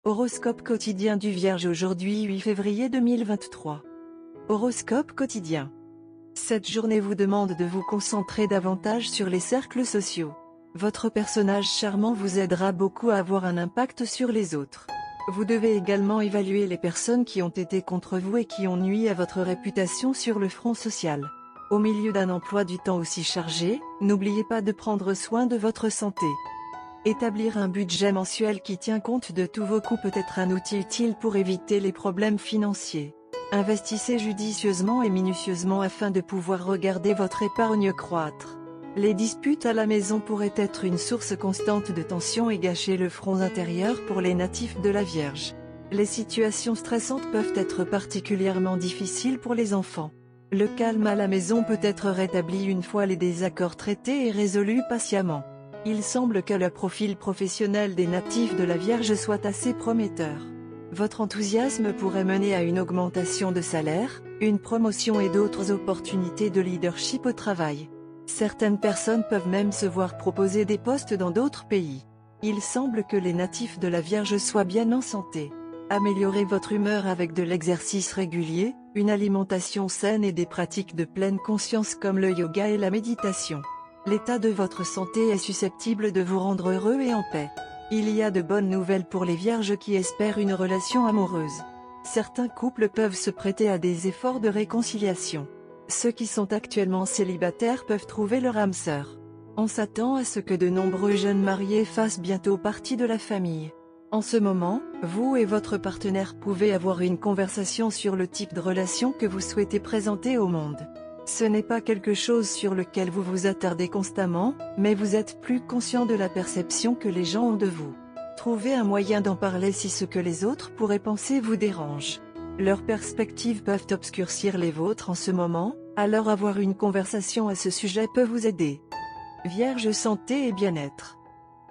Horoscope quotidien du Vierge aujourd'hui 8 février 2023. Horoscope quotidien. Cette journée vous demande de vous concentrer davantage sur les cercles sociaux. Votre personnage charmant vous aidera beaucoup à avoir un impact sur les autres. Vous devez également évaluer les personnes qui ont été contre vous et qui ont nui à votre réputation sur le front social. Au milieu d'un emploi du temps aussi chargé, n'oubliez pas de prendre soin de votre santé. Établir un budget mensuel qui tient compte de tous vos coûts peut être un outil utile pour éviter les problèmes financiers. Investissez judicieusement et minutieusement afin de pouvoir regarder votre épargne croître. Les disputes à la maison pourraient être une source constante de tension et gâcher le front intérieur pour les natifs de la Vierge. Les situations stressantes peuvent être particulièrement difficiles pour les enfants. Le calme à la maison peut être rétabli une fois les désaccords traités et résolus patiemment. Il semble que le profil professionnel des natifs de la Vierge soit assez prometteur. Votre enthousiasme pourrait mener à une augmentation de salaire, une promotion et d'autres opportunités de leadership au travail. Certaines personnes peuvent même se voir proposer des postes dans d'autres pays. Il semble que les natifs de la Vierge soient bien en santé. Améliorez votre humeur avec de l'exercice régulier, une alimentation saine et des pratiques de pleine conscience comme le yoga et la méditation. L'état de votre santé est susceptible de vous rendre heureux et en paix. Il y a de bonnes nouvelles pour les Vierges qui espèrent une relation amoureuse. Certains couples peuvent se prêter à des efforts de réconciliation. Ceux qui sont actuellement célibataires peuvent trouver leur âme sœur. On s'attend à ce que de nombreux jeunes mariés fassent bientôt partie de la famille. En ce moment, vous et votre partenaire pouvez avoir une conversation sur le type de relation que vous souhaitez présenter au monde. Ce n'est pas quelque chose sur lequel vous vous attardez constamment, mais vous êtes plus conscient de la perception que les gens ont de vous. Trouvez un moyen d'en parler si ce que les autres pourraient penser vous dérange. Leurs perspectives peuvent obscurcir les vôtres en ce moment, alors avoir une conversation à ce sujet peut vous aider. Vierge santé et bien-être.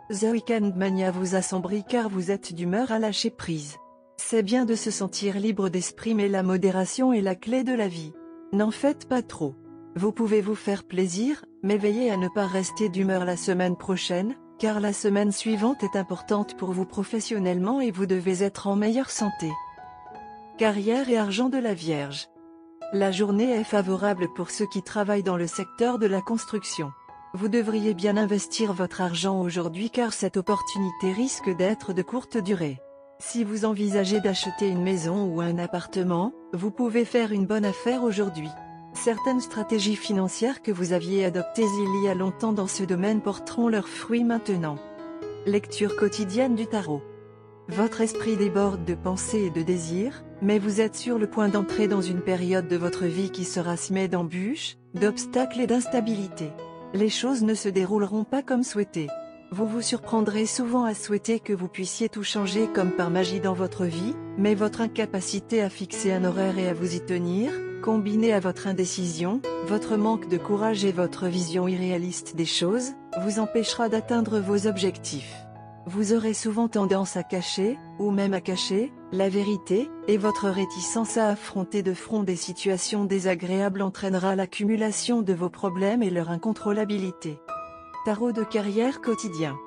The Weekend Mania vous assombrit car vous êtes d'humeur à lâcher prise. C'est bien de se sentir libre d'esprit mais la modération est la clé de la vie. N'en faites pas trop. Vous pouvez vous faire plaisir, mais veillez à ne pas rester d'humeur la semaine prochaine, car la semaine suivante est importante pour vous professionnellement et vous devez être en meilleure santé. Carrière et argent de la Vierge. La journée est favorable pour ceux qui travaillent dans le secteur de la construction. Vous devriez bien investir votre argent aujourd'hui car cette opportunité risque d'être de courte durée. Si vous envisagez d'acheter une maison ou un appartement, vous pouvez faire une bonne affaire aujourd'hui. Certaines stratégies financières que vous aviez adoptées il y a longtemps dans ce domaine porteront leurs fruits maintenant. Lecture quotidienne du tarot. Votre esprit déborde de pensées et de désirs, mais vous êtes sur le point d'entrer dans une période de votre vie qui sera semée d'embûches, d'obstacles et d'instabilité. Les choses ne se dérouleront pas comme souhaité. Vous vous surprendrez souvent à souhaiter que vous puissiez tout changer comme par magie dans votre vie, mais votre incapacité à fixer un horaire et à vous y tenir, combinée à votre indécision, votre manque de courage et votre vision irréaliste des choses, vous empêchera d'atteindre vos objectifs. Vous aurez souvent tendance à cacher, ou même à cacher, la vérité, et votre réticence à affronter de front des situations désagréables entraînera l'accumulation de vos problèmes et leur incontrôlabilité. Tarot de carrière quotidien.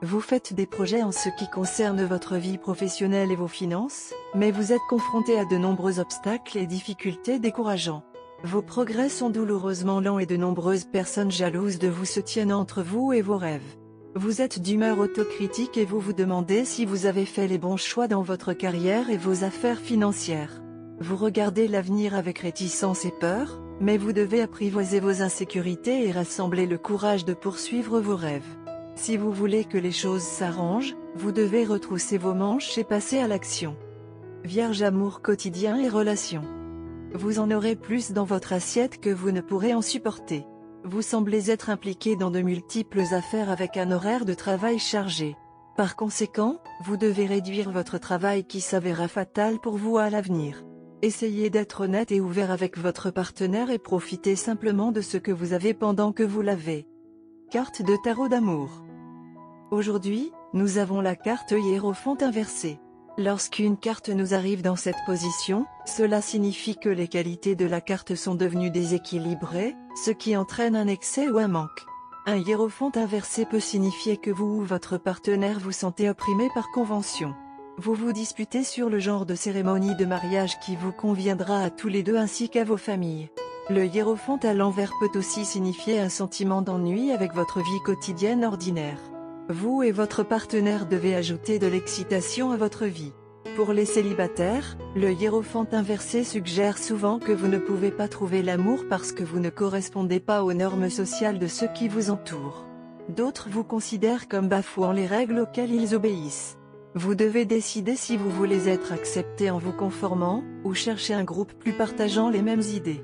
Vous faites des projets en ce qui concerne votre vie professionnelle et vos finances, mais vous êtes confronté à de nombreux obstacles et difficultés décourageants. Vos progrès sont douloureusement lents et de nombreuses personnes jalouses de vous se tiennent entre vous et vos rêves. Vous êtes d'humeur autocritique et vous vous demandez si vous avez fait les bons choix dans votre carrière et vos affaires financières. Vous regardez l'avenir avec réticence et peur, mais vous devez apprivoiser vos insécurités et rassembler le courage de poursuivre vos rêves. Si vous voulez que les choses s'arrangent, vous devez retrousser vos manches et passer à l'action. Vierge amour quotidien et relations. Vous en aurez plus dans votre assiette que vous ne pourrez en supporter. Vous semblez être impliqué dans de multiples affaires avec un horaire de travail chargé. Par conséquent, vous devez réduire votre travail qui s'avérera fatal pour vous à l'avenir. Essayez d'être honnête et ouvert avec votre partenaire et profitez simplement de ce que vous avez pendant que vous l'avez. Carte de tarot d'amour. Aujourd'hui, nous avons la carte Hiérophant inversée. Lorsqu'une carte nous arrive dans cette position, cela signifie que les qualités de la carte sont devenues déséquilibrées, ce qui entraîne un excès ou un manque. Un hiérophant inversé peut signifier que vous ou votre partenaire vous sentez opprimé par convention. Vous vous disputez sur le genre de cérémonie de mariage qui vous conviendra à tous les deux ainsi qu'à vos familles. Le hiérophant à l'envers peut aussi signifier un sentiment d'ennui avec votre vie quotidienne ordinaire. Vous et votre partenaire devez ajouter de l'excitation à votre vie. Pour les célibataires, le hiérophant inversé suggère souvent que vous ne pouvez pas trouver l'amour parce que vous ne correspondez pas aux normes sociales de ceux qui vous entourent. D'autres vous considèrent comme bafouant les règles auxquelles ils obéissent. Vous devez décider si vous voulez être accepté en vous conformant, ou chercher un groupe plus partageant les mêmes idées.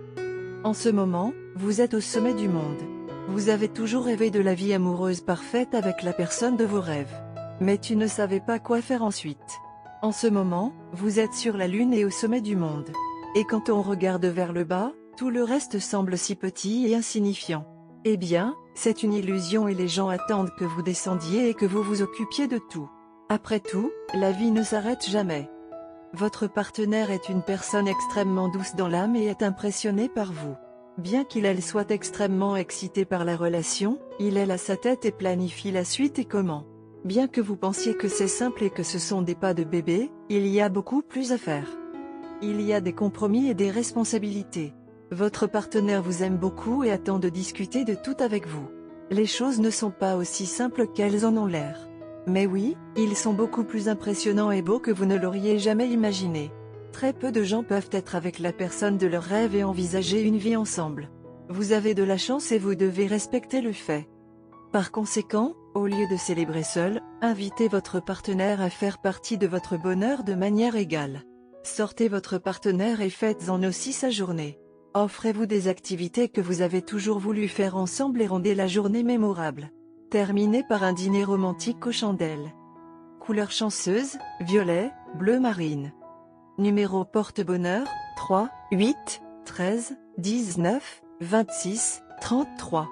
En ce moment, vous êtes au sommet du monde. Vous avez toujours rêvé de la vie amoureuse parfaite avec la personne de vos rêves. Mais tu ne savais pas quoi faire ensuite. En ce moment, vous êtes sur la lune et au sommet du monde. Et quand on regarde vers le bas, tout le reste semble si petit et insignifiant. Eh bien, c'est une illusion et les gens attendent que vous descendiez et que vous vous occupiez de tout. Après tout, la vie ne s'arrête jamais. Votre partenaire est une personne extrêmement douce dans l'âme et est impressionné par vous. Bien qu'il soit extrêmement excité par la relation, il est à sa tête et planifie la suite et comment. Bien que vous pensiez que c'est simple et que ce sont des pas de bébé, il y a beaucoup plus à faire. Il y a des compromis et des responsabilités. Votre partenaire vous aime beaucoup et attend de discuter de tout avec vous. Les choses ne sont pas aussi simples qu'elles en ont l'air. Mais oui, ils sont beaucoup plus impressionnants et beaux que vous ne l'auriez jamais imaginé. Très peu de gens peuvent être avec la personne de leur rêve et envisager une vie ensemble. Vous avez de la chance et vous devez respecter le fait. Par conséquent, au lieu de célébrer seul, invitez votre partenaire à faire partie de votre bonheur de manière égale. Sortez votre partenaire et faites-en aussi sa journée. Offrez-vous des activités que vous avez toujours voulu faire ensemble et rendez la journée mémorable. Terminez par un dîner romantique aux chandelles. Couleur chanceuse, violet, bleu marine. Numéro porte-bonheur, 3, 8, 13, 19, 26, 33.